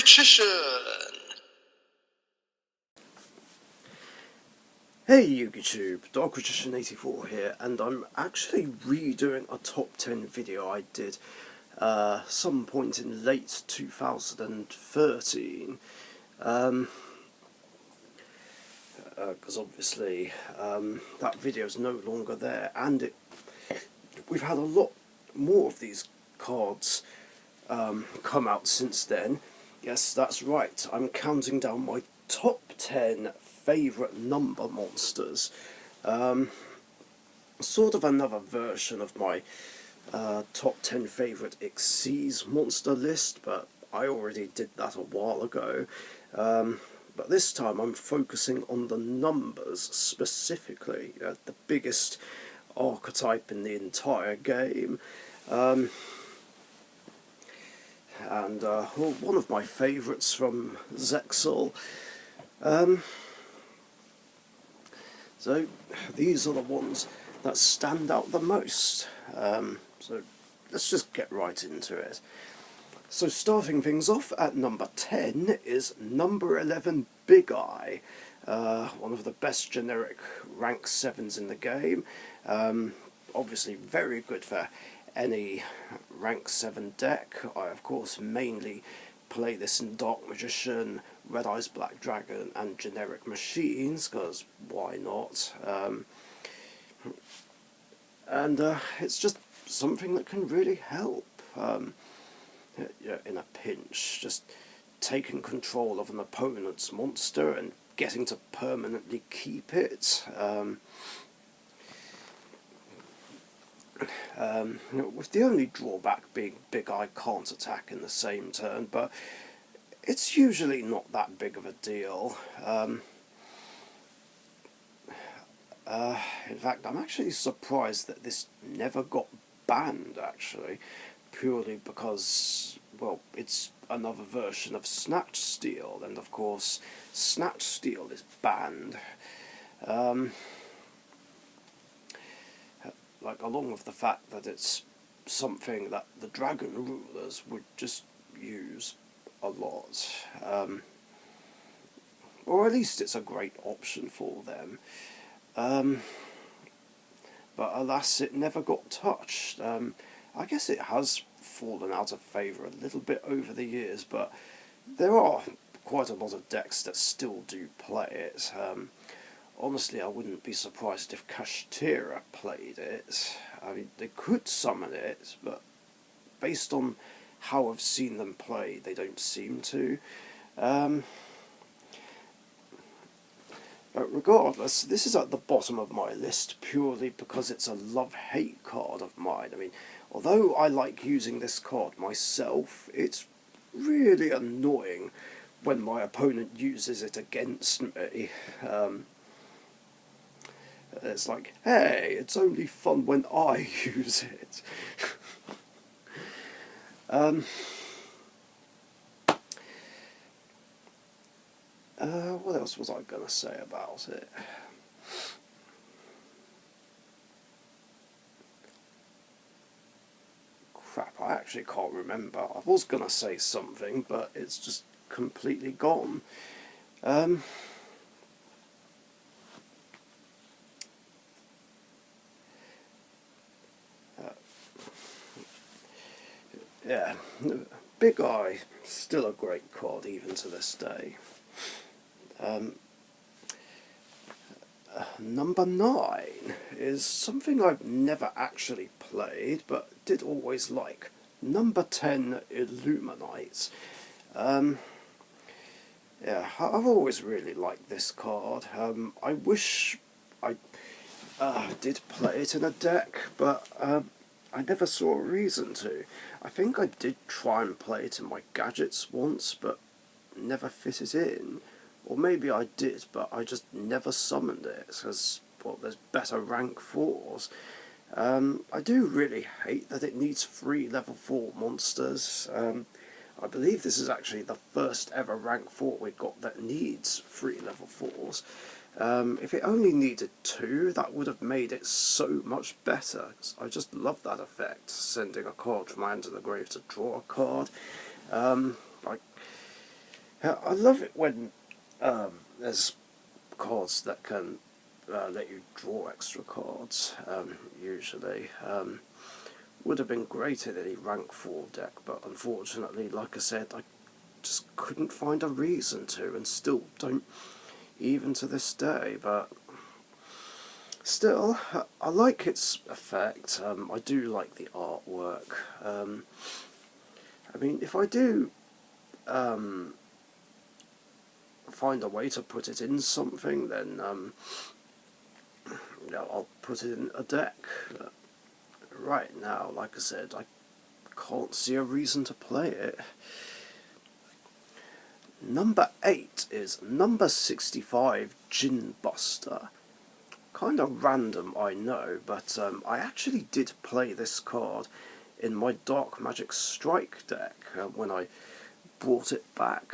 Richician! Hey YouTube, Richician84 here, and I'm actually redoing a top 10 video I did some point in late 2013, because obviously that video's no longer there, and we've had a lot more of these cards come out since then. Yes, that's right, I'm counting down my top 10 favourite number monsters. Sort of another version of my top 10 favourite Xyz monster list, but I already did that a while ago. But this time I'm focusing on the numbers specifically, the biggest archetype in the entire game. And one of my favourites from Zexal. So these are the ones that stand out the most. So let's just get right into it. So starting things off at number 10 is number 11 Big Eye. One of the best generic rank 7s in the game. Obviously very good for any rank 7 deck. I of course mainly play this in Dark Magician, Red Eyes Black Dragon and generic machines, because why not? It's just something that can really help in a pinch, just taking control of an opponent's monster and getting to permanently keep it. With the only drawback being Big Eye can't attack in the same turn, but it's usually not that big of a deal. In fact, I'm actually surprised that this never got banned, actually, purely because, well, it's another version of Snatch Steal, and of course, Snatch Steal is banned. Like, along with the fact that it's something that the Dragon Rulers would just use a lot. Or at least it's a great option for them. But alas, it never got touched. I guess it has fallen out of favour a little bit over the years, but there are quite a lot of decks that still do play it. Honestly, I wouldn't be surprised if Kashtira played it. I mean, they could summon it, but based on how I've seen them play, they don't seem to. But regardless, this is at the bottom of my list purely because it's a love-hate card of mine. I mean, although I like using this card myself, it's really annoying when my opponent uses it against me. It's like, hey, it's only fun when I use it. What else was I going to say about it? Crap, I actually can't remember. I was going to say something, but it's just completely gone. Yeah, Big Eye, still a great card even to this day. Number 9 is something I've never actually played, but did always like. Number 10, Illuminatis. Yeah, I've always really liked this card. I wish I did play it in a deck, but I never saw a reason to. I think I did try and play it in my gadgets once, but never fit it in. Or maybe I did, but I just never summoned it, because, well, there's better rank 4s. I do really hate that it needs 3 level 4 monsters. I believe this is actually the first ever rank 4 we got that needs 3 level 4s. If it only needed 2, that would have made it so much better. I just love that effect, sending a card from my hand to the grave to draw a card. Like, I love it when there's cards that can let you draw extra cards, usually. Would have been great in any rank 4 deck, but unfortunately, like I said, I just couldn't find a reason to, and still don't, even to this day. But still, I like its effect. I do like the artwork. I mean, if I do find a way to put it in something, then I'll put it in a deck. But right now, like I said, I can't see a reason to play it. Number 8 is number 65, Gin Buster. Kind of random, I know, but I actually did play this card in my Dark Magic Strike deck when I brought it back.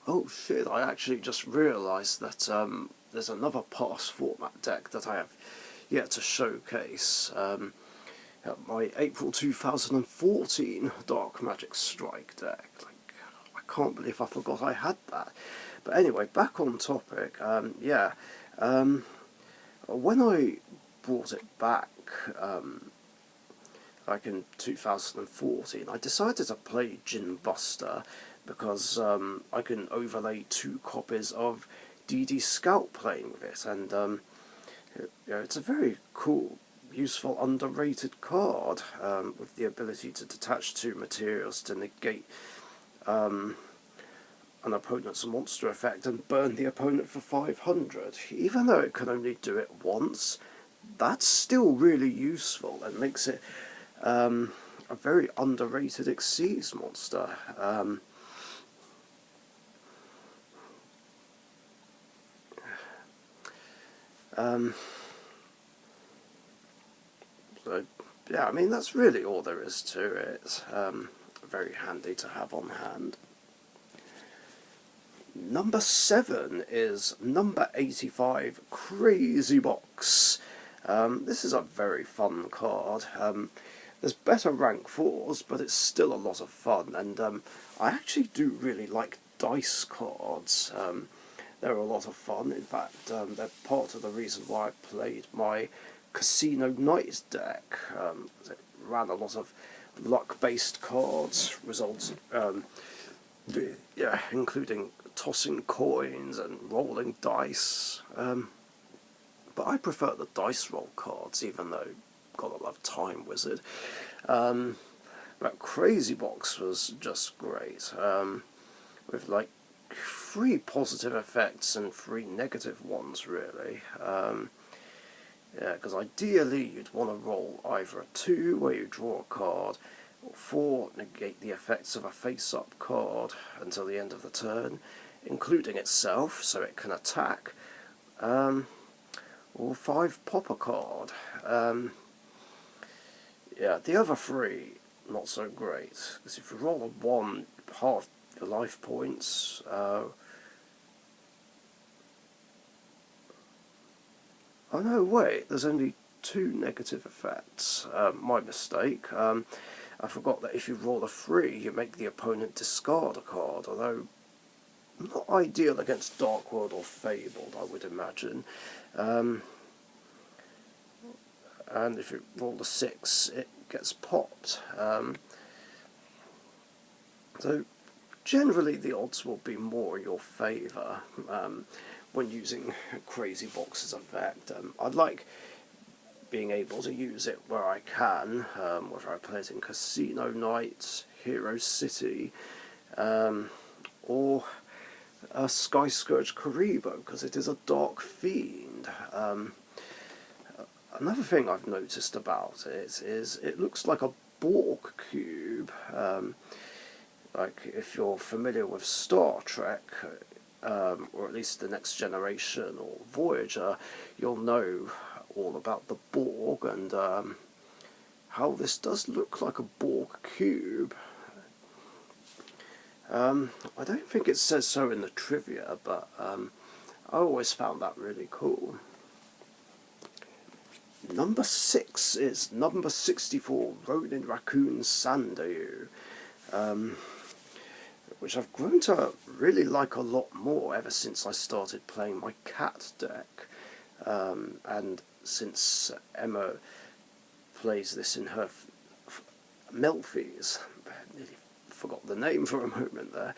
Oh shit, I actually just realised that there's another past format deck that I have yet to showcase. My April 2014 Dark Magic Strike deck. Like, I can't believe I forgot I had that. But anyway, back on topic. Yeah, when I brought it back, like in 2014, I decided to play Gin Buster because I can overlay 2 copies of DD Scout playing with it, and it's a very cool, useful, underrated card with the ability to detach 2 materials to negate an opponent's monster effect and burn the opponent for 500. Even though it can only do it once, that's still really useful and makes it a very underrated Xyz monster. So, yeah, I mean, that's really all there is to it. Very handy to have on hand. Number 7 is number 85, Crazy Box. This is a very fun card. There's better rank 4s, but it's still a lot of fun, and I actually do really like dice cards. They're a lot of fun. In fact, they're part of the reason why I played my Casino Night deck. It ran a lot of luck-based cards, yeah, including tossing coins and rolling dice. But I prefer the dice roll cards, even though gotta love Time Wizard. But Crazy Box was just great, with like 3 positive effects and 3 negative ones, really. Yeah, because ideally you'd want to roll either a 2, where you draw a card, or 4, negate the effects of a face-up card until the end of the turn, including itself, so it can attack, or 5, pop a card. Yeah, the other 3, not so great, because if you roll a 1, half your life points. Oh no, wait, there's only 2 negative effects. My mistake. I forgot that if you roll a 3, you make the opponent discard a card, although not ideal against Dark World or Fabled, I would imagine. And if you roll a 6, it gets popped. So generally the odds will be more in your favour when using Crazy Box's effect. I'd like being able to use it where I can, whether I play it in Casino Night, Hero City, or Sky Scourge Karibo, because it is a Dark Fiend. Another thing I've noticed about it is it looks like a Borg cube. Like, if you're familiar with Star Trek, or at least The Next Generation or Voyager, you'll know all about the Borg and how this does look like a Borg cube. I don't think it says so in the trivia, but I always found that really cool. Number 6 is number 64, Ronin Raccoon Sandayu, which I've grown to really like a lot more ever since I started playing my cat deck, and since Emma plays this in her Melfi's. I nearly forgot the name for a moment there.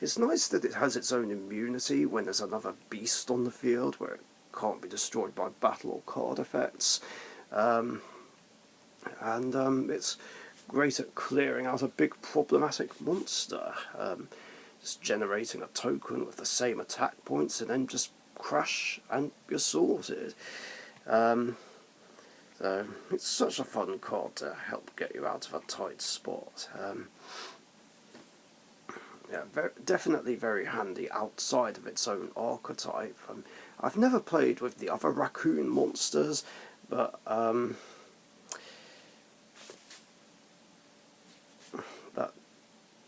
It's nice that it has its own immunity when there's another beast on the field where it can't be destroyed by battle or card effects. It's great at clearing out a big problematic monster, just generating a token with the same attack points and then just crash and you're sorted. So it's such a fun card to help get you out of a tight spot. Yeah, definitely very handy outside of its own archetype. I've never played with the other raccoon monsters, but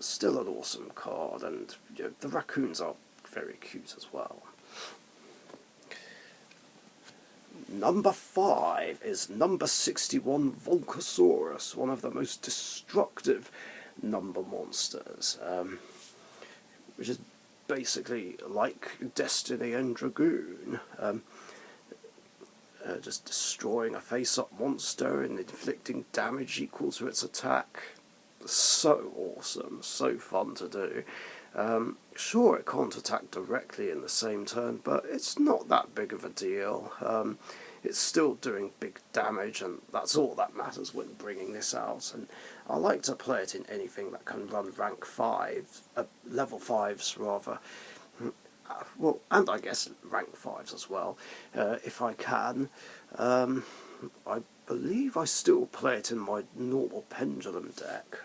still an awesome card, and you know, the raccoons are very cute as well. Number 5 is number 61, Vulcosaurus, one of the most destructive number monsters, which is basically like Destiny and Dragoon, just destroying a face-up monster and inflicting damage equal to its attack. So awesome, so fun to do. Sure, it can't attack directly in the same turn, but it's not that big of a deal. It's still doing big damage, and that's all that matters when bringing this out. And I like to play it in anything that can run rank 5, level 5s rather. Well, and I guess rank 5s as well, if I can. I believe I still play it in my normal Pendulum deck.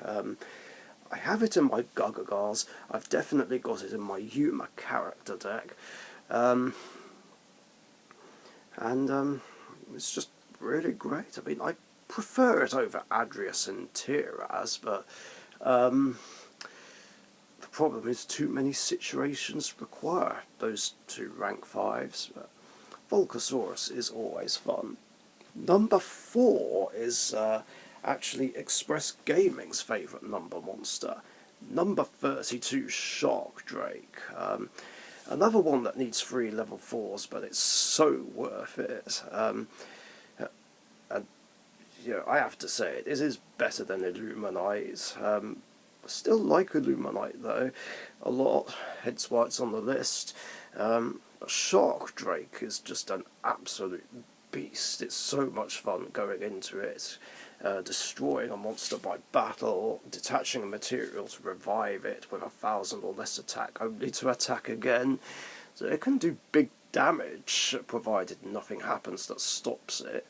I have it in my Gugagars. I've definitely got it in my Yuma character deck. It's just really great. I mean, I prefer it over Adrius and Tiraz, but the problem is too many situations require those two rank 5s. But Vulcosaurus is always fun. Number 4 is actually Express Gaming's favourite number monster, number 32, Shark Drake. Another one that needs 3 level 4s, but it's so worth it. And you know, I have to say, it is better than Illuminatis. I still like Illuminite though a lot, hence why it's on the list. But Shark Drake is just an absolute beast. It's so much fun going into it, destroying a monster by battle, detaching a material to revive it with 1,000 or less attack, only to attack again. So it can do big damage, provided nothing happens that stops it.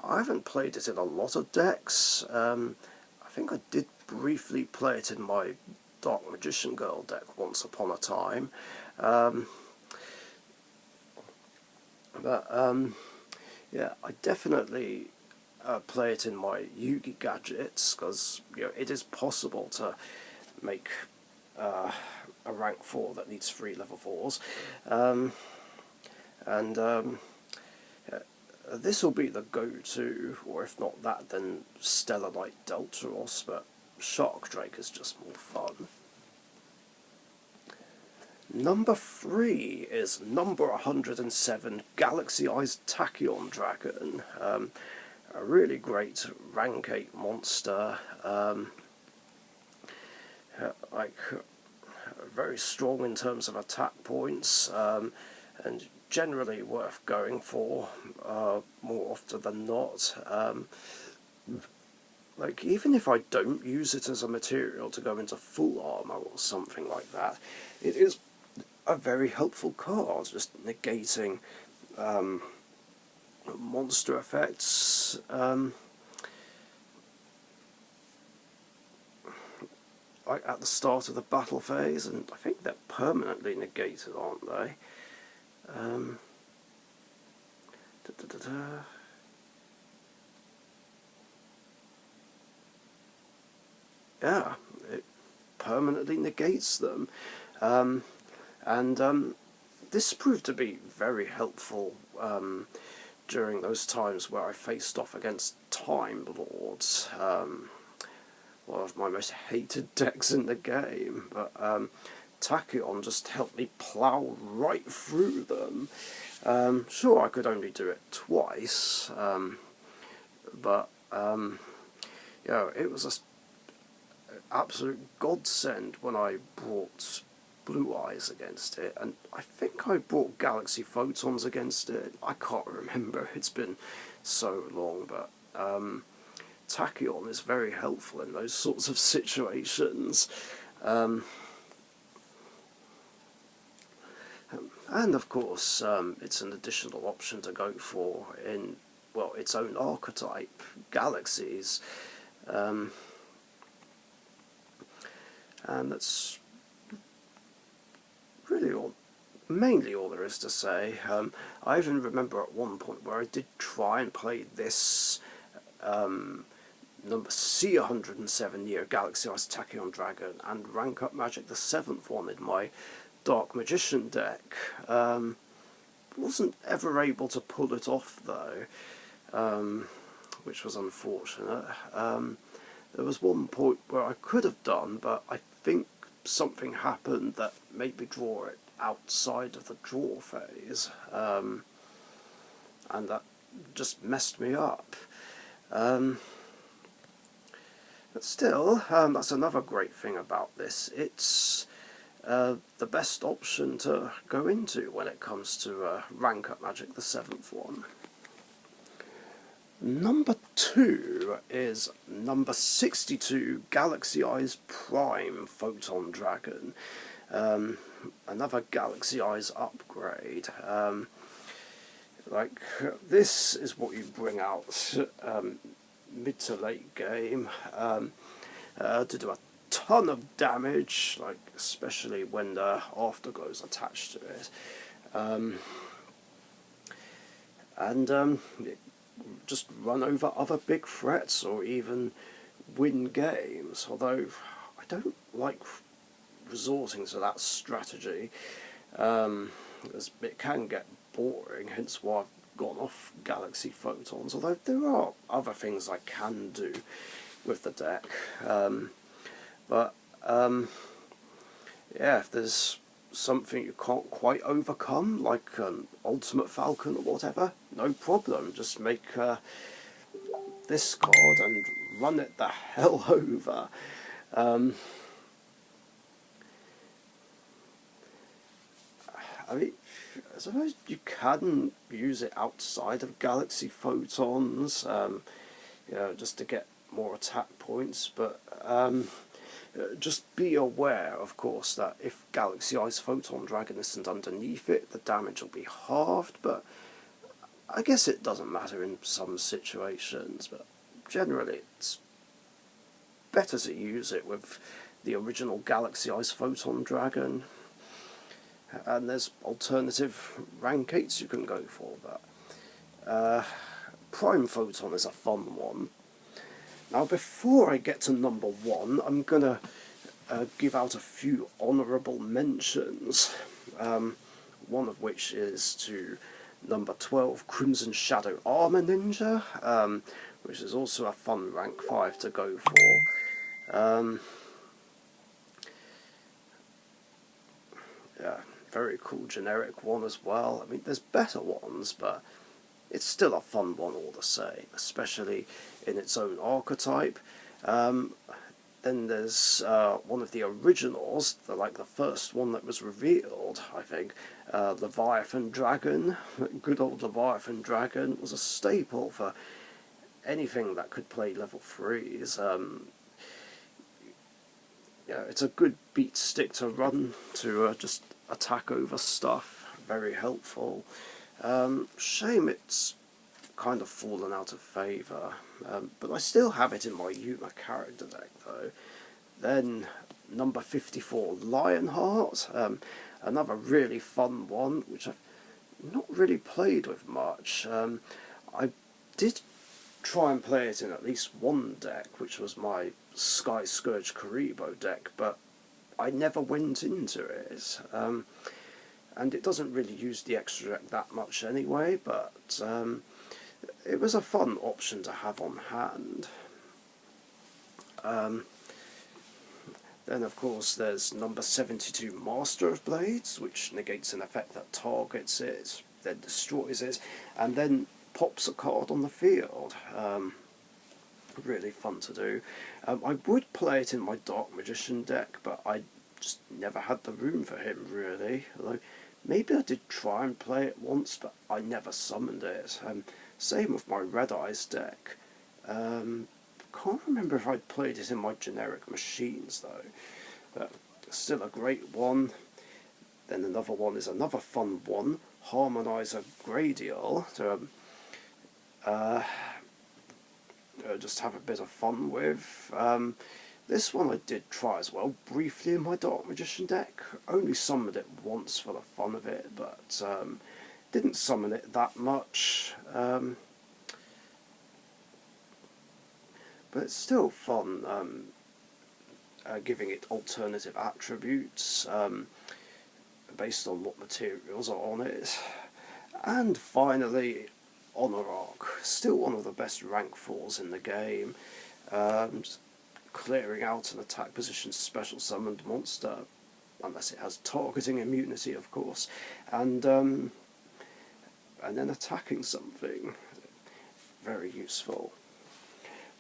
I haven't played it in a lot of decks. I think I did briefly play it in my Dark Magician Girl deck once upon a time. Yeah, I definitely play it in my Yugi gadgets, because you know, it is possible to make a rank 4 that needs 3 level 4s. This will be the go-to, or if not that, then Stellar Knight Deltaros, but Shark Drake is just more fun. Number 3 is number 107, Galaxy Eyes Tachyon Dragon. A really great rank 8 monster, very strong in terms of attack points, and generally worth going for more often than not. Like, even if I don't use it as a material to go into full armor or something like that, it is a very helpful card, just negating monster effects. Like at the start of the battle phase, and I think they're permanently negated, aren't they? Yeah, it permanently negates them. And this proved to be very helpful during those times where I faced off against Time Lords, one of my most hated decks in the game, but Tachyon just helped me plough right through them. Sure, I could only do it twice, but it was an absolute godsend when I brought Blue Eyes against it, and I think I brought Galaxy Photons against it. I can't remember, it's been so long, but Tachyon is very helpful in those sorts of situations. And of course, it's an additional option to go for in, well, its own archetype, Galaxies. And that's really mainly all there is to say. I even remember at one point where I did try and play this number C107 year Galaxy Ice Tachyon Dragon and rank up Magic the 7th one in my Dark Magician deck. Wasn't ever able to pull it off though, which was unfortunate. There was one point where I could have done, but I think something happened that made me draw it outside of the draw phase, and that just messed me up. But still, that's another great thing about this. It's the best option to go into when it comes to rank up Magic the 7th one. Number 2 is number 62 Galaxy Eyes Prime Photon Dragon. Another Galaxy Eyes upgrade. This is what you bring out mid to late game to do a ton of damage, especially when the afterglow's attached to it, and just run over other big threats or even win games, although I don't like resorting to that strategy, as it can get boring, hence why I've gone off Galaxy Photons, although there are other things I can do with the deck. If there's something you can't quite overcome, like an Ultimate Falcon or whatever, no problem, just make this card and run it the hell over. I suppose you can use it outside of Galaxy Photons, just to get more attack points, but just be aware, of course, that if Galaxy Eyes Photon Dragon isn't underneath it, the damage will be halved, but I guess it doesn't matter in some situations, but generally it's better to use it with the original Galaxy Eyes Photon Dragon. And there's alternative rank 8s you can go for, but Prime Photon is a fun one. Now, before I get to number 1, I'm going to give out a few honourable mentions, one of which is to number 12, Crimson Shadow Armour Ninja, which is also a fun rank 5 to go for. Very cool generic one as well. I mean, there's better ones, but it's still a fun one all the same, especially in its own archetype. Then there's one of the originals, the first one that was revealed, I think, Leviathan Dragon. Good old Leviathan Dragon was a staple for anything that could play level 3s. It's a good beat stick to run to just attack over stuff, very helpful. Shame it's kind of fallen out of favour, but I still have it in my Yuma character deck though. Then number 54, Lionheart, another really fun one, which I've not really played with much. I did try and play it in at least one deck, which was my Sky Scourge Karibo deck, but I never went into it. and it doesn't really use the extra deck that much anyway, but it was a fun option to have on hand. Then of course there's number 72 Master of Blades, which negates an effect that targets it, then destroys it, and then pops a card on the field. Really fun to do. I would play it in my Dark Magician deck, but I just never had the room for him really. Although maybe I did try and play it once, but I never summoned it. Same with my Red Eyes deck. Can't remember if I'd played it in my generic machines though. But still a great one. Then another one is another fun one, Harmonize a Gradial. Just have a bit of fun with. This one I did try as well, briefly in my Dark Magician deck. Only summoned it once for the fun of it, but didn't summon it that much. But it's still fun, giving it alternative attributes based on what materials are on it. And finally, Honor Arc, still one of the best rank 4s in the game. Just clearing out an attack position special summoned monster, unless it has targeting immunity of course, and then attacking something. Very useful.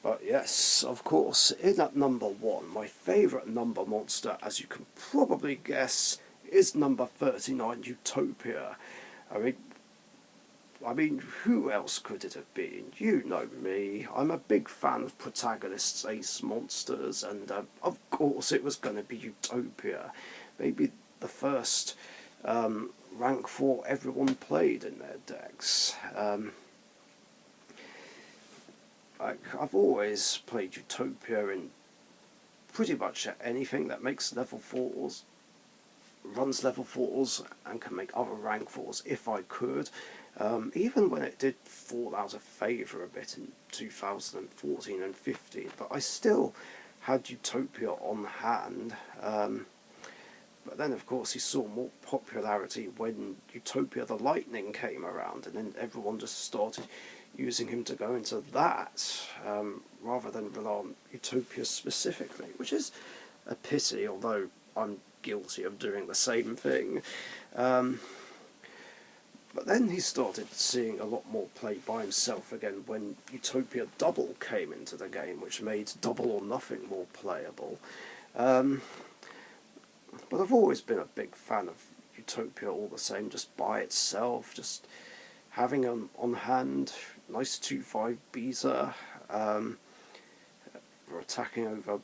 But yes, of course, in at number 1, my favourite number monster, as you can probably guess, is number 39, Utopia. I mean, who else could it have been? You know me. I'm a big fan of protagonists ace monsters, and of course it was going to be Utopia. Maybe the first rank 4 everyone played in their decks. I've always played Utopia in pretty much anything that makes level 4s, runs level 4s, and can make other rank 4s if I could. Even when it did fall out of favour a bit in 2014 and 15, but I still had Utopia on hand. But then of course he saw more popularity when Utopia the Lightning came around, and then everyone just started using him to go into that, rather than rely on Utopia specifically, which is a pity, although I'm guilty of doing the same thing. But then he started seeing a lot more play by himself again when Utopia Double came into the game, which made Double or Nothing more playable. But I've always been a big fan of Utopia all the same, just by itself, just having him on hand, nice 2/5 beta, for attacking over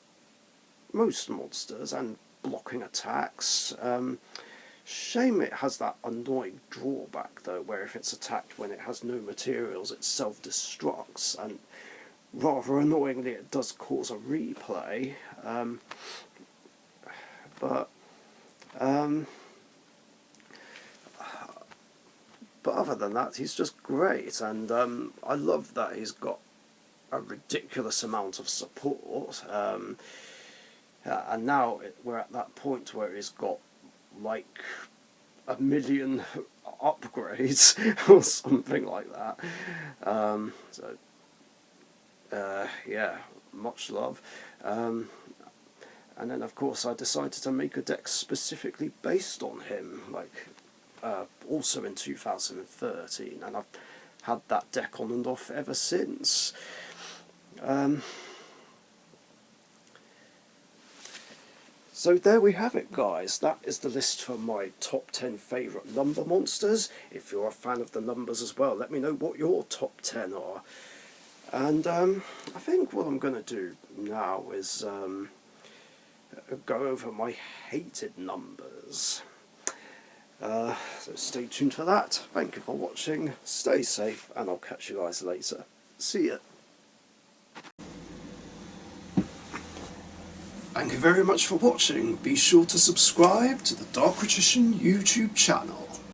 most monsters and blocking attacks. Shame it has that annoying drawback though, where if it's attacked when it has no materials it self-destructs, and rather annoyingly it does cause a replay. But other than that, he's just great, and I love that he's got a ridiculous amount of support. And now we're at that point where he's got like 1 million upgrades or something like that. Yeah, much love. And then of course I decided to make a deck specifically based on him, like also in 2013, and I've had that deck on and off ever since. So there we have it, guys. That is the list for my top 10 favourite number monsters. If you're a fan of the numbers as well, let me know what your top 10 are. And I think what I'm going to do now is go over my hated numbers. So stay tuned for that. Thank you for watching, stay safe, and I'll catch you guys later. See ya. Thank you very much for watching. Be sure to subscribe to the Richician YouTube channel.